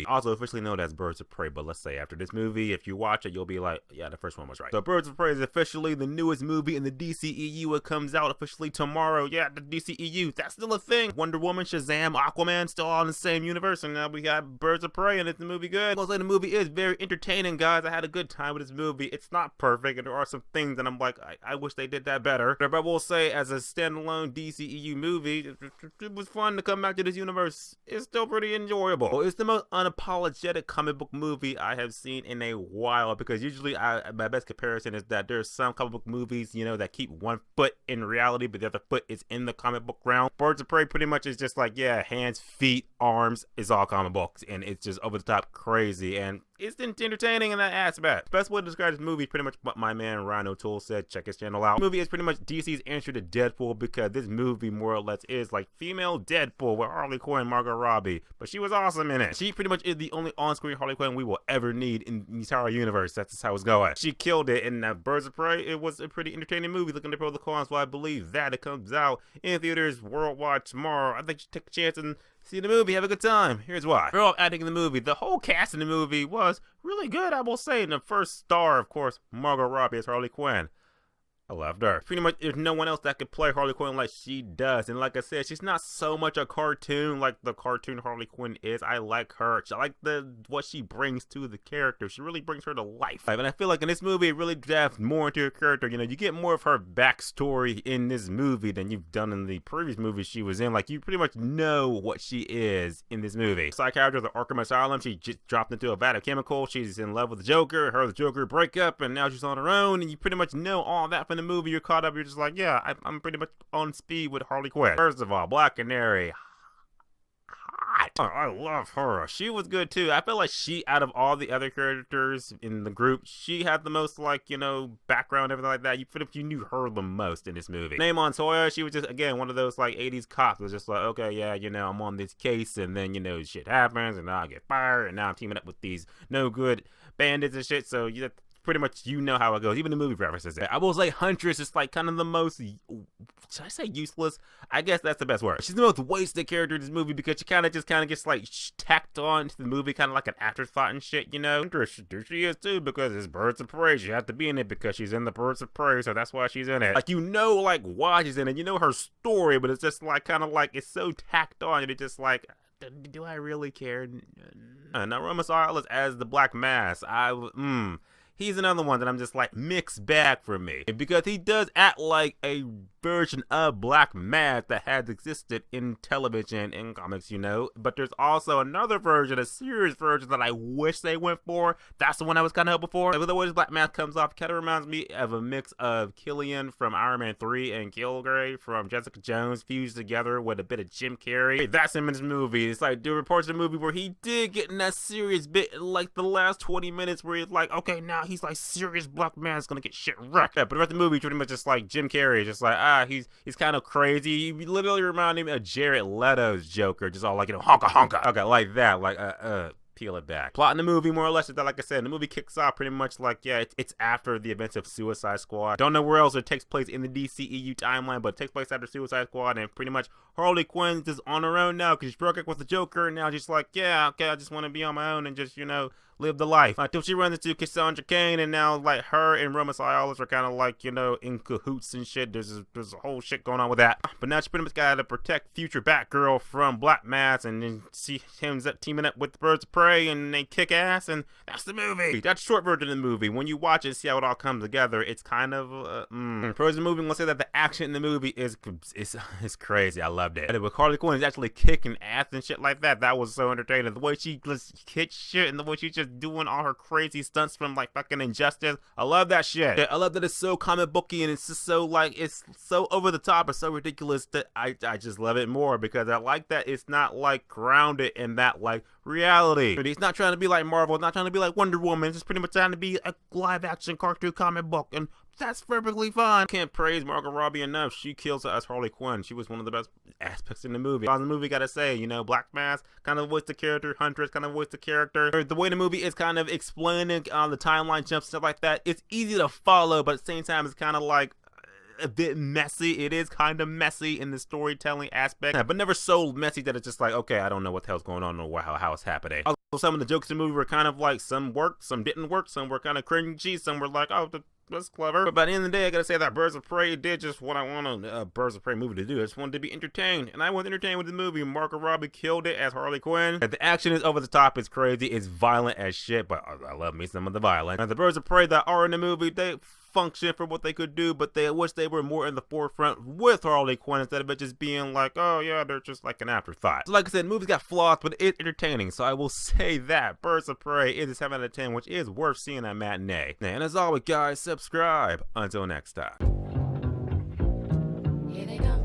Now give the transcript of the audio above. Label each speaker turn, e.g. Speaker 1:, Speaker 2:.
Speaker 1: movie, also officially known as Birds of Prey. But let's say after this movie, if you watch it, you'll be like, yeah, the first one was right. So Birds of Prey is officially the newest movie in the DCEU. It comes out officially tomorrow. Yeah, the DCEU, that's still a thing. Wonder Woman, Shazam, Aquaman, still all in the same universe, and now we got Birds of Prey, and it's the movie good. I'll say the movie is very entertaining, guys. I had a good time with this movie. It's not perfect, and there are some things that I'm like, I wish they did that better. But I will say, as a standalone DCEU movie, it was fun to come back to this universe. It's still pretty enjoyable. Well, it's the most unapologetic comic book movie I have seen in a while, because usually my best comparison is that there's some comic book movies, you know, that keep one foot in reality, but the other foot is in the comic book realm. Birds of Prey pretty much is just like, yeah, hands, feet, arms, is all comic books, and it's just over the top crazy, and it's entertaining in that aspect. Best way to describe this movie is pretty much what my man Ryan O'Toole said. Check his channel out. The movie is pretty much DC's answer to Deadpool, because this movie more or less is like female Deadpool with Harley Quinn, Margot Robbie, but she was awesome in it. She pretty much is the only on-screen Harley Quinn we will ever need in the entire universe. That's just how it's going. She killed it in Birds of Prey. It was a pretty entertaining movie. Looking to pro the cons, so I believe that it comes out in theaters worldwide tomorrow. I think you should take a chance and see the movie, have a good time. Here's why. For all acting in the movie, the whole cast in the movie was really good, I will say. And the first star, of course, Margot Robbie as Harley Quinn. I loved her. Pretty much, there's no one else that could play Harley Quinn like she does. And like I said, she's not so much a cartoon like the cartoon Harley Quinn is. I like her. I like what she brings to the character. She really brings her to life. And I feel like in this movie, it really delves more into her character. You know, you get more of her backstory in this movie than you've done in the previous movies she was in. Like, you pretty much know what she is in this movie. Side character of the Arkham Asylum, she just dropped into a vat of chemical. She's in love with the Joker. Her and the Joker break up, and now she's on her own. And you pretty much know all that from the movie. You're caught up, you're just like, yeah, I'm pretty much on speed with Harley Quinn. First of all, Black Canary, hot. Oh, I love her. She was good too. I feel like she, out of all the other characters in the group, she had the most, like, you know, background, everything like that. You knew her the most in this movie. Name Montoya, she was just, again, one of those like 80s cops. It was just like, okay, yeah, you know, I'm on this case, and then, you know, shit happens, and now I get fired, and now I'm teaming up with these no good bandits and shit. So you pretty much, you know how it goes. Even the movie references it. I will say Huntress is like kind of the most, should I say useless? I guess that's the best word. She's the most wasted character in this movie, because she kind of gets like tacked on to the movie, kind of like an afterthought and shit, you know? Huntress, she is too, because it's Birds of Prey. She had to be in it because she's in the Birds of Prey, so that's why she's in it. Like, you know, like, why she's in it. You know her story, but it's just like, kind of like, it's so tacked on, and it's just like, do I really care? Now, Roma Silas as the Black Mass, he's another one that I'm just like, mixed bag for me, because he does act like a version of Black Mass that has existed in television and comics, you know. But there's also another version, a serious version, that I wish they went for. That's the one I was kind of hoping for. Like, the way this Black Mass comes off kind of reminds me of a mix of Killian from Iron Man 3 and Kilgrave from Jessica Jones fused together with a bit of Jim Carrey. That's him in this movie. It's like, there were parts of the movie where he did get in that serious bit, like the last 20 minutes, where he's like, okay, now he's like serious Black Mass gonna get shit wrecked. Yeah, but the rest of the movie pretty much just like Jim Carrey, just like, he's kind of crazy. He literally reminded me of Jared Leto's Joker, just all like, you know, honka honka. Okay, like that, like peel it back. Plot in the movie, more or less, is that, like I said, the movie kicks off pretty much like, yeah, it's after the events of Suicide Squad. Don't know where else it takes place in the DCEU timeline, but it takes place after Suicide Squad, and pretty much Harley Quinn's just on her own now, because she broke up with the Joker, and now she's like, yeah, okay, I just want to be on my own and just, you know, live the life. Until she runs into Cassandra Cain, and now, like, her and Roma Silas are kind of like, you know, in cahoots and shit. There's a whole shit going on with that. But now she pretty much got to protect future Batgirl from Black Mass, and then see him teaming up with the Birds of Prey, and they kick ass, and that's the movie. That's the short version of the movie. When you watch it, see how it all comes together, it's kind of, For the movie, let's say that the action in the movie is crazy. I loved it. With Harley Quinn is actually kicking ass and shit like that, that was so entertaining. The way she hits shit, and the way she just doing all her crazy stunts from like fucking Injustice. I love that shit. Yeah, I love that it's so comic booky, and it's just so like, it's so over the top, it's so ridiculous that I just love it more, because I like that it's not like grounded in that like reality. It's not trying to be like Marvel, it's not trying to be like Wonder Woman, it's just pretty much trying to be a live action cartoon comic book, and that's perfectly fine. Can't praise Margot Robbie enough. She kills it as Harley Quinn. She was one of the best aspects in the movie. On the movie, gotta say, you know, Black Mass kind of voiced the character, Huntress kind of voiced the character. The way the movie is kind of explaining the timeline jumps, stuff like that, it's easy to follow, but at the same time, it's kind of like, a bit messy. It is kind of messy in the storytelling aspect, but never so messy that it's just like, okay, I don't know what the hell's going on or how it's happening. Also, some of the jokes in the movie were kind of like, some worked, some didn't work, some were kind of cringy, some were like, oh, that's clever. But by the end of the day, I gotta say that Birds of Prey did just what I want a Birds of Prey movie to do. I just wanted to be entertained, and I was entertained with the movie. Margot Robbie killed it as Harley Quinn. And the action is over the top, it's crazy, it's violent as shit, but I love me some of the violence. And the Birds of Prey that are in the movie, they function for what they could do, but they wish they were more in the forefront with Harley Quinn instead of it just being like, oh yeah, they're just like an afterthought. So like I said, the movie's got flaws, but it's entertaining, so I will say that Birds of Prey is a 7 out of 10, which is worth seeing at matinee. And as always, guys, subscribe. Until next time.
Speaker 2: Here they come.